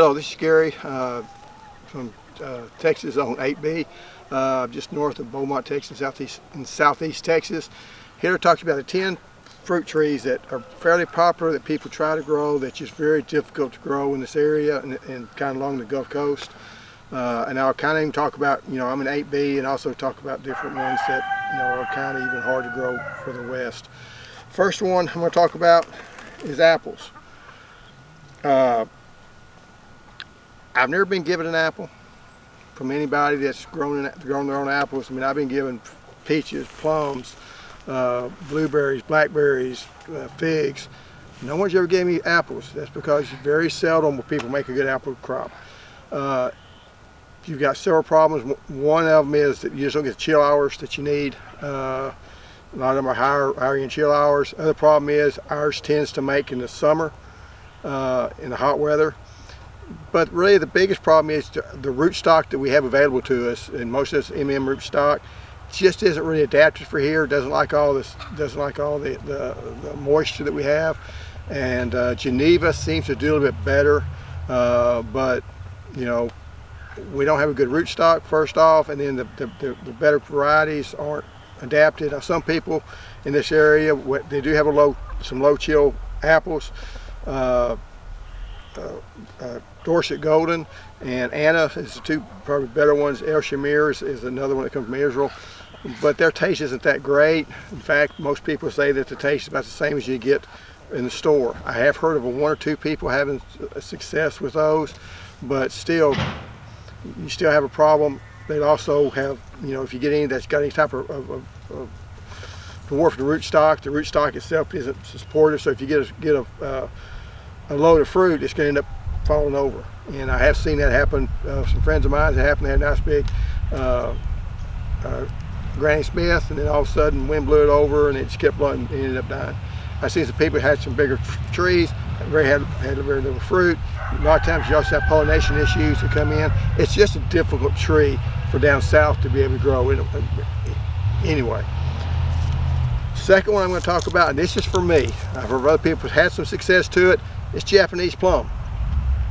Hello, this is Gary from Texas on 8B, just north of Beaumont, Texas, southeast Texas. Here to talk to you about the 10 fruit trees that are fairly popular that people try to grow, that's just very difficult to grow in this area and kind of along the Gulf Coast. And I'll kind of even talk about, I'm an 8B, and also talk about different ones that, are kind of even hard to grow for the West. First one I'm going to talk about is apples. I've never been given an apple from anybody that's grown their own apples. I mean, I've been given peaches, plums, blueberries, blackberries, figs. No one's ever gave me apples. That's because very seldom will people make a good apple crop. You've got several problems. One of them is that you just don't get the chill hours that you need. A lot of them are higher in chill hours. Other problem is ours tends to make in the summer, in the hot weather. But really the biggest problem is the rootstock that we have available to us, and most of this MM rootstock just isn't really adapted for here. Doesn't like all this, the moisture that we have. And Geneva seems to do a little bit better, but we don't have a good rootstock first off, and then the better varieties aren't adapted. Now, some people in this area, they do have some low chill apples. Dorset Golden and Anna is the two probably better ones. El Shamir is another one that comes from Israel, but their taste isn't that great. In fact, most people say that the taste is about the same as you get in the store. I have heard of one or two people having success with those, but still, you still have a problem. They also have, if you get any that's got any type of dwarf the rootstock itself isn't supportive. So if you get a load of fruit, it's going to end up falling over. And I have seen that happen. Some friends of mine, that happened. They had a nice big Granny Smith, and then all of a sudden wind blew it over and it just kept blowing and ended up dying. I've seen some people that had some bigger trees, had very little fruit. A lot of times you also have pollination issues that come in. It's just a difficult tree for down south to be able to grow. Anyway. Second one I'm going to talk about, and this is for me. I've heard other people have had some success to it. It's Japanese plum.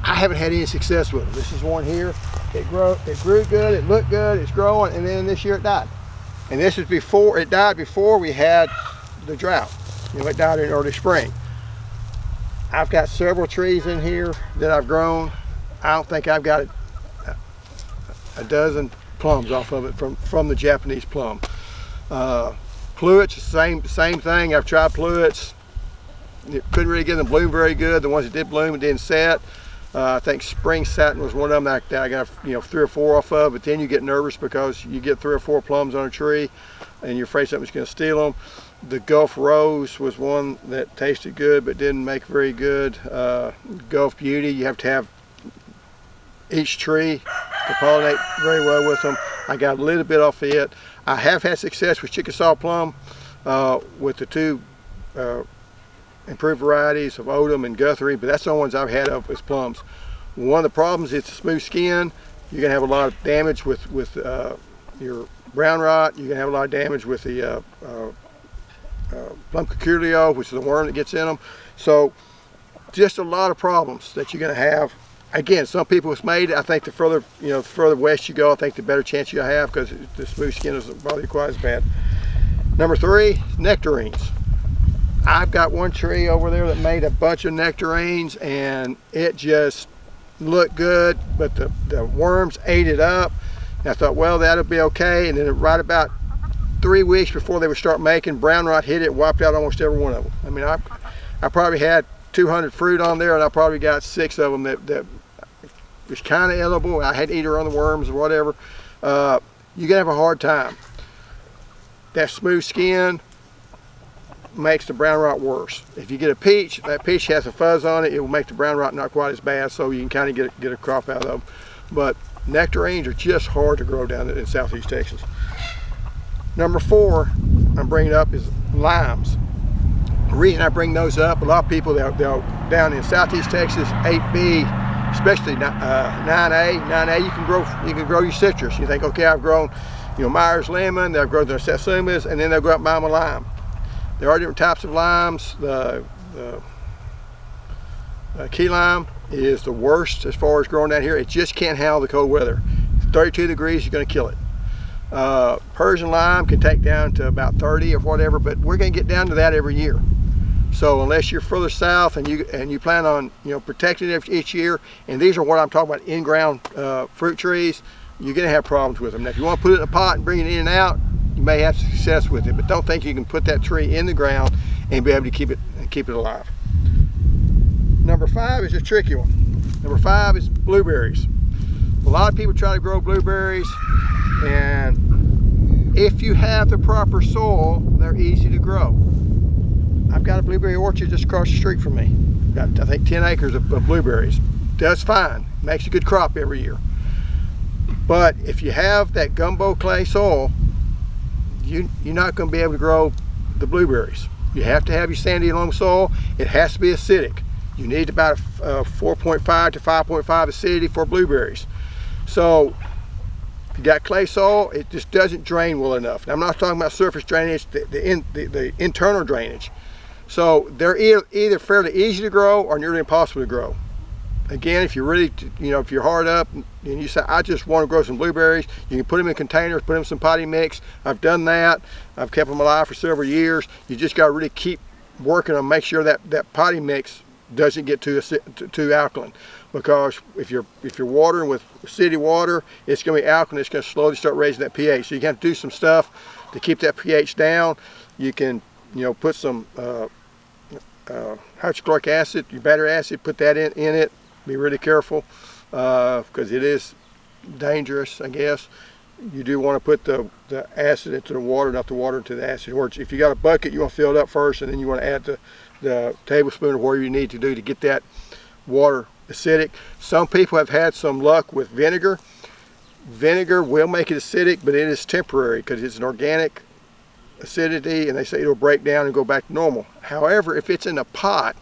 I haven't had any success with them. This is one here. It grew good, it looked good, it's growing, and then this year it died. And this is it died before we had the drought. It died in early spring. I've got several trees in here that I've grown. I don't think I've got a dozen plums off of it from the Japanese plum. Pluets, same thing. I've tried pluets. Couldn't really get them to bloom very good. The ones that did bloom, it didn't set. I think spring satin was one of them that I got 3 or 4 off of, but then you get nervous because you get 3 or 4 plums on a tree and you're afraid something's going to steal them. The Gulf Rose was one that tasted good but didn't make very good. Gulf Beauty, you have to have each tree to pollinate very well with them. I got a little bit off of it. I have had success with Chickasaw plum with the 2 improved varieties of Odom and Guthrie, but that's the only ones I've had of as plums. One of the problems is the smooth skin. You're going to have a lot of damage with your brown rot. You're going to have a lot of damage with the plum cuculio, which is the worm that gets in them. So just a lot of problems that you're going to have. Again, some people it's made. I think the further west you go, I think the better chance you have, because the smooth skin doesn't bother you quite as bad. Number 3, nectarines. I've got one tree over there that made a bunch of nectarines, and it just looked good, but the worms ate it up. And I thought, well, that'll be okay. And then right about 3 weeks before they would start making, brown rot hit it, wiped out almost every one of them. I mean, I probably had 200 fruit on there, and I probably got 6 of them that was kind of edible. I had to eat around the worms or whatever. You're gonna have a hard time. That smooth skin makes the brown rot worse. If you get a peach, that peach has a fuzz on it, it will make the brown rot not quite as bad, so you can kind of get a crop out of them. But nectarines are just hard to grow down in southeast Texas. Number 4 I'm bringing up is limes. The reason I bring those up, a lot of people they'll down in southeast Texas, 8B, especially 9A, you can grow your citrus. You think, okay, I've grown Myers lemon, they've grown their satsumas, and then they'll grow up Mama lime. There are different types of limes. The key lime is the worst as far as growing down here. It just can't handle the cold weather. 32 degrees, you're going to kill it. Persian lime can take down to about 30 or whatever, but we're going to get down to that every year. So unless you're further south and you plan on protecting it each year, and these are what I'm talking about, in-ground fruit trees, you're going to have problems with them. Now, if you want to put it in a pot and bring it in and out, you may have success with it, but don't think you can put that tree in the ground and be able to keep it alive. Number 5 is a tricky one. Number 5 is blueberries. A lot of people try to grow blueberries, and if you have the proper soil, they're easy to grow. I've got a blueberry orchard just across the street from me. Got, I think, 10 acres of blueberries. Does fine, makes a good crop every year. But if you have that gumbo clay soil, you're not going to be able to grow the blueberries. You have to have your sandy loam soil. It has to be acidic. You need about 4.5 to 5.5 acidity for blueberries. So if you got clay soil, it just doesn't drain well enough. Now, I'm not talking about surface drainage, the internal drainage. So they're either fairly easy to grow or nearly impossible to grow. Again, if you're really, if you're hard up and you say, I just want to grow some blueberries, you can put them in containers, put them in some potting mix. I've done that. I've kept them alive for several years. You just got to really keep working on make sure that potting mix doesn't get too alkaline, because if you're watering with city water, it's going to be alkaline. It's going to slowly start raising that pH. So you have to do some stuff to keep that pH down. You can put some hydrochloric acid, your battery acid, put that in it. Be really careful because it is dangerous, I guess. You do want to put the acid into the water, not the water into the acid. Or if you got a bucket, you want to fill it up first, and then you want to add the tablespoon or whatever you need to do to get that water acidic. Some people have had some luck with vinegar. Vinegar will make it acidic, but it is temporary because it's an organic acidity, and they say it'll break down and go back to normal. However, if it's in a pot,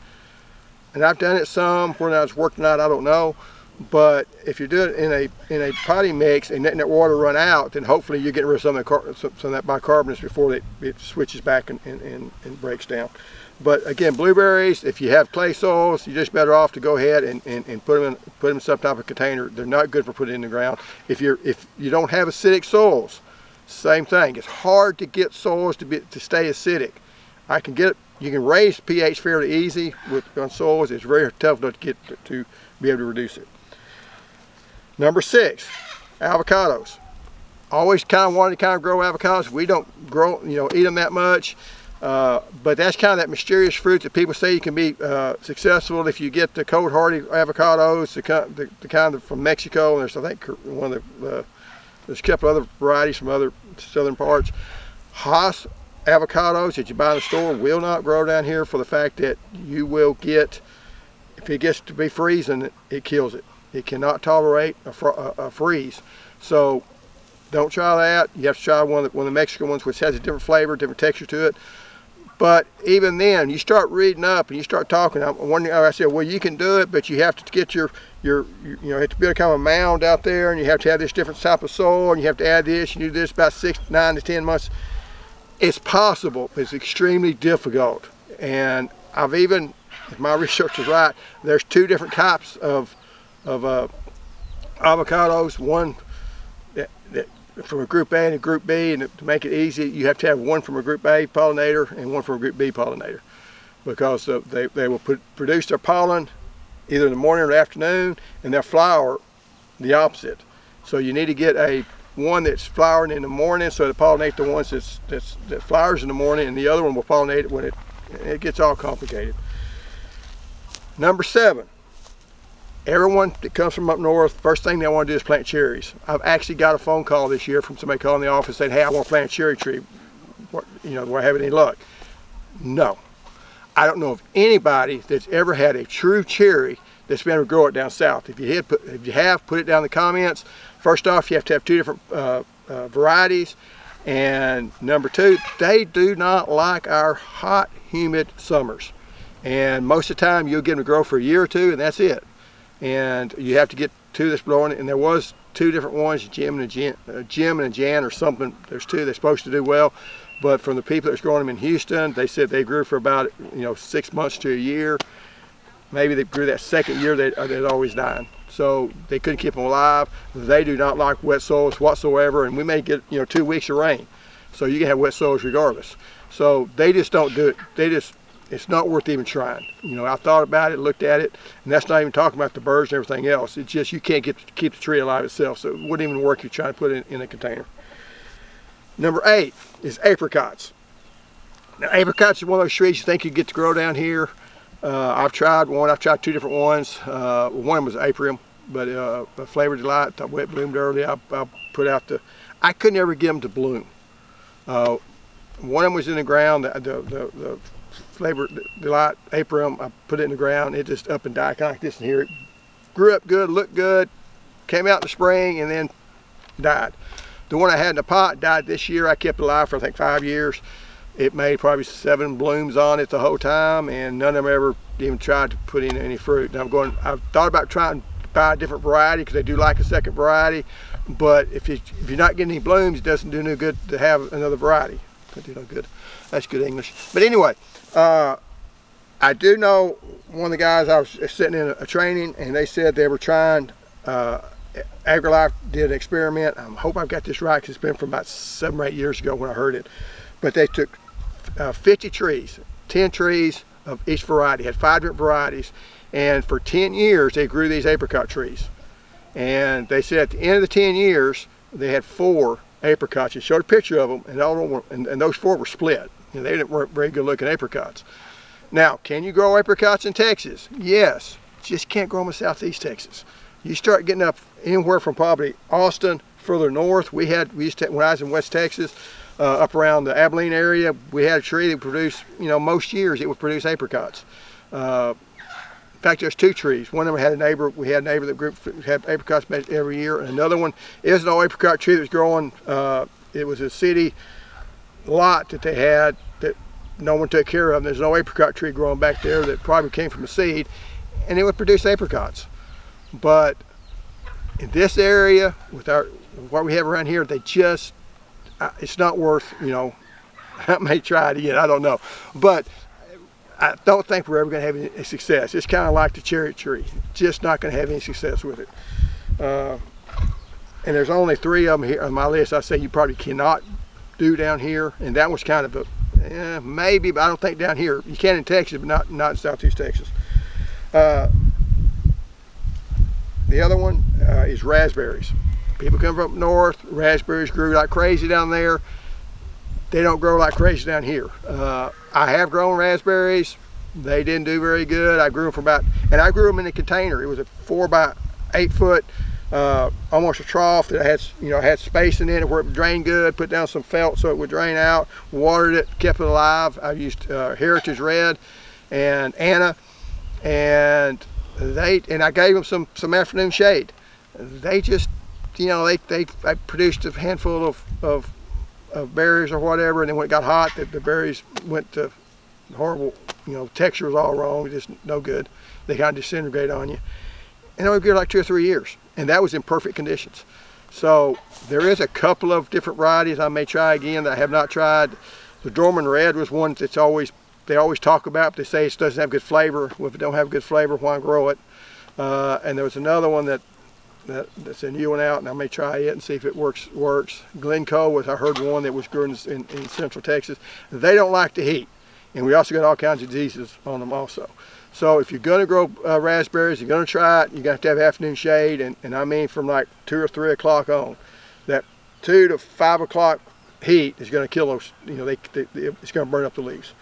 and I've done it some when I was working out, I don't know, but if you do it in a potting mix and letting that water run out, then hopefully you're getting rid of some of that bicarbonates before it switches back and breaks down. But again, blueberries, if you have clay soils, you're just better off to go ahead and put them in some type of container. They're not good for putting in the ground. If you don't have acidic soils, same thing. It's hard to get soils to stay acidic. You can raise pH fairly easy on soils. It's very tough to get to be able to reduce it. Number 6, avocados. Always kind of wanted to grow avocados. We don't eat them that much, but that's kind of that mysterious fruit that people say you can be successful if you get the cold hardy avocados, the kind from Mexico. And there's, I think, there's a couple other varieties from other southern parts. Hass avocados that you buy in the store will not grow down here for the fact that you will get, if it gets to be freezing, it kills it. It cannot tolerate a freeze. So don't try that. You have to try one of the Mexican ones, which has a different flavor, different texture to it. But even then, you start reading up and you start talking. I'm wondering, I said, well, you can do it, but you have to get you have to build kind of a mound out there, and you have to have this different type of soil, and you have to add this, and you do this about 9 to 10 months. It's possible, but it's extremely difficult. And I've even, if my research is right, there's 2 different types of avocados. One that from a group A and a group B, and to make it easy, you have to have one from a group A pollinator and one from a group B pollinator, because they will produce their pollen either in the morning or the afternoon, and they'll flower the opposite. So you need to get one that's flowering in the morning, so to pollinate the ones that flowers in the morning, and the other one will pollinate it when it gets all complicated. Number 7, everyone that comes from up north, first thing they want to do is plant cherries. I've actually got a phone call this year from somebody calling the office saying, hey, I want to plant a cherry tree. Do I have any luck? No. I don't know of anybody that's ever had a true cherry that's been able to grow it down south. If you have, put it down in the comments. First off, you have to have 2 different varieties. And number 2, they do not like our hot, humid summers. And most of the time, you'll get them to grow for a year or 2, and that's it. And you have to get 2 that's blowing. And there was 2 different ones, Jim and a Jan or something. There's 2 that's supposed to do well. But from the people that's growing them in Houston, they said they grew for about 6 months to a year. maybe they grew that second year, they'd always dying. So they couldn't keep them alive. They do not like wet soils whatsoever, and we may get 2 weeks of rain, so you can have wet soils regardless. So they just don't do it. It's not worth even trying. I thought about it, looked at it, and that's not even talking about the birds and everything else. It's just you can't keep the tree alive itself, so it wouldn't even work if you're trying to put it in a container. Number 8 is apricots. Now, apricots is one of those trees you think you get to grow down here. I've tried one. I've tried 2 different ones. One was Aprium, but a Flavor Delight, the wet bloomed early. I put out I could never get them to bloom. One of them was in the ground. The Flavor Delight Aprium, I put it in the ground. It just up and died, kind of like this in here. It grew up good, looked good, came out in the spring, and then died. The one I had in the pot died this year. I kept it alive for I think 5 years. It made probably 7 blooms on it the whole time, and none of them ever even tried to put in any fruit. And I've thought about trying to buy a different variety because they do like a second variety, but if you're not getting any blooms, it doesn't do no good to have another variety. Doesn't do no good. That's good English. But anyway, I do know one of the guys, I was sitting in a training, and they said they were trying, AgriLife did an experiment. I hope I've got this right because it's been from about 7 or 8 years ago when I heard it. But they took 50 trees, 10 trees of each variety, had 5 different varieties, and for 10 years they grew these apricot trees. And they said at the end of the 10 years they had 4 apricots. You showed a picture of them, and all of them were, and those 4 were split. They weren't very good looking apricots. Now, can you grow apricots in Texas? Yes, just can't grow them in southeast Texas. You start getting up anywhere from probably Austin, further north. We used to, when I was in West Texas, up around the Abilene area, we had a tree that produced, most years it would produce apricots. In fact, there's 2 trees. One of them had a neighbor, we had a neighbor that had apricots every year, and another one is an old apricot tree that was growing. It was a city lot that they had that no one took care of. There's no apricot tree growing back there that probably came from a seed, and it would produce apricots. But in this area, with what we have around here, they just, it's not worth, I may try it again, I don't know. But I don't think we're ever going to have any success. It's kind of like the cherry tree, just not going to have any success with it. And there's only 3 of them here on my list I say you probably cannot do down here, and that was kind of a, maybe, but I don't think down here. You can in Texas, but not in southeast Texas. The other one is raspberries. People come from up north, raspberries grew like crazy down there. They don't grow like crazy down here. I have grown raspberries. They didn't do very good. I grew them and I grew them in a container. It was a 4 by 8 foot, almost a trough that had spacing in it where it would drain good. Put down some felt so it would drain out. Watered it, kept it alive. I used Heritage Red and Anna, and I gave them some afternoon shade. They just, they produced a handful of berries or whatever, and then when it got hot, the berries went to horrible, texture was all wrong, just no good. They kind of disintegrate on you. And it would get like 2 or 3 years, and that was in perfect conditions. So there is a couple of different varieties I may try again that I have not tried. The Dorman Red was one that's they always talk about, but they say it doesn't have good flavor. Well, if it don't have good flavor, why grow it? And there was another one that's a new one out, and I may try it and see if it works. Glencoe was, I heard, one that was grown in central Texas. They don't like the heat, and we also got all kinds of diseases on them also. So if you're going to grow raspberries, you're going to try it, you're going to have afternoon shade, and I mean from like 2 or 3 o'clock on. That 2 to 5 o'clock heat is going to kill those, it's going to burn up the leaves.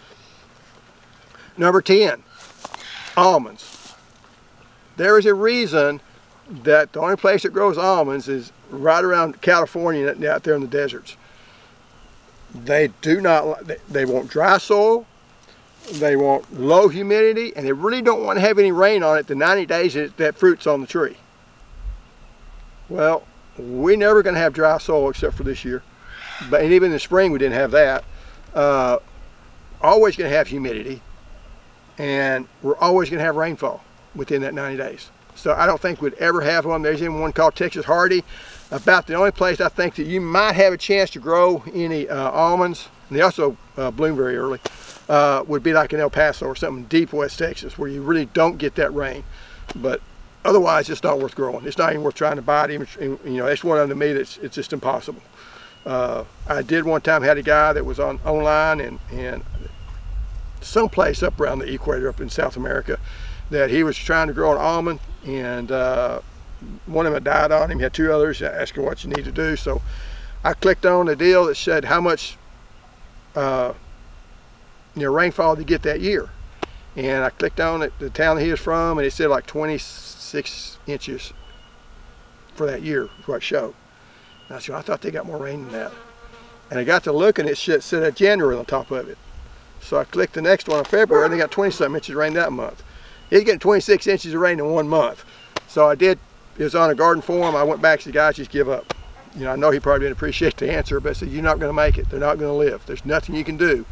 Number 10, almonds. There is a reason that the only place that grows almonds is right around California, out there in the deserts. They want dry soil, they want low humidity, and they really don't want to have any rain on it the 90 days that fruit's on the tree. Well, we're never going to have dry soil except for this year. And even in the spring we didn't have that. Always going to have humidity, and we're always going to have rainfall within that 90 days. So I don't think we'd ever have one. There's even one called Texas Hardy. About the only place I think that you might have a chance to grow any almonds, and they also bloom very early, would be like in El Paso or something deep West Texas, where you really don't get that rain. But otherwise, it's not worth growing. It's not even worth trying to buy it. Even, you know, it's one of them to me that's it's just impossible. I did one time had a guy that was online and someplace up around the equator up in South America that he was trying to grow an almond, and one of them had died on him. He had two others. I asked him what you need to do. So I clicked on a deal that said how much rainfall to get that year. And I clicked on it, the town that he was from, and it said like 26 inches for that year, is what it showed. And I said, I thought they got more rain than that. And I got to look, and it said January on top of it. So I clicked the next one in February, and they got 20-something inches of rain that month. He's getting 26 inches of rain in 1 month. So I did. It was on a garden forum. I went back to the guys, just give up. You know, I know he probably didn't appreciate the answer, but I said, you're not going to make it. They're not going to live. There's nothing you can do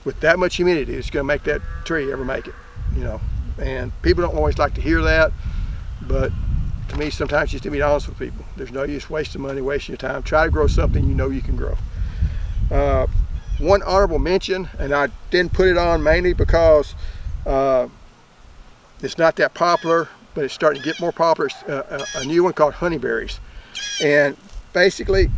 with that much humidity that's going to make that tree ever make it. You know, and people don't always like to hear that, but to me, sometimes you just to be honest with people. There's no use wasting money, wasting your time. Try to grow something you know you can grow. One honorable mention, and I didn't put it on mainly because it's not that popular, but it's starting to get more popular. It's a new one called honeyberries. And basically,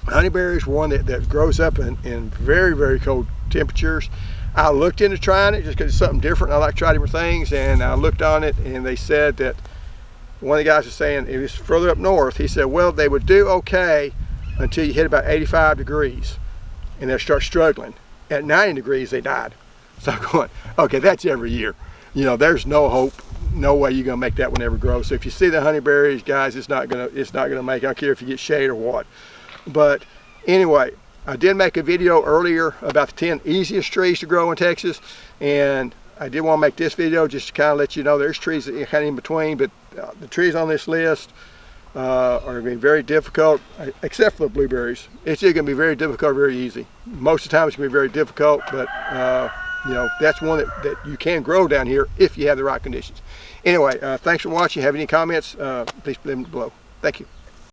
honeyberries are one that grows up in very, very cold temperatures. I looked into trying it just because it's something different. I like to try different things, and I looked on it, and they said that one of the guys was saying it was further up north. He said, well, they would do okay until you hit about 85 degrees, and they'll start struggling. At 90 degrees, they died. So I'm going, okay, that's every year. You know, there's no hope, no way you're gonna make that one ever grow. So if you see the honeyberries, guys, it's not gonna make it. I don't care if you get shade or what. But anyway, I did make a video earlier about the 10 easiest trees to grow in Texas, and I did want to make this video just to kind of let you know there's trees that are kind of in between, but the trees on this list are going to be very difficult, except for the blueberries. It's either going to be very difficult or very easy. Most of the time it's going to be very difficult, but you know, that's one that you can grow down here if you have the right conditions. Anyway, thanks for watching. Have any comments, please leave them below. Thank you.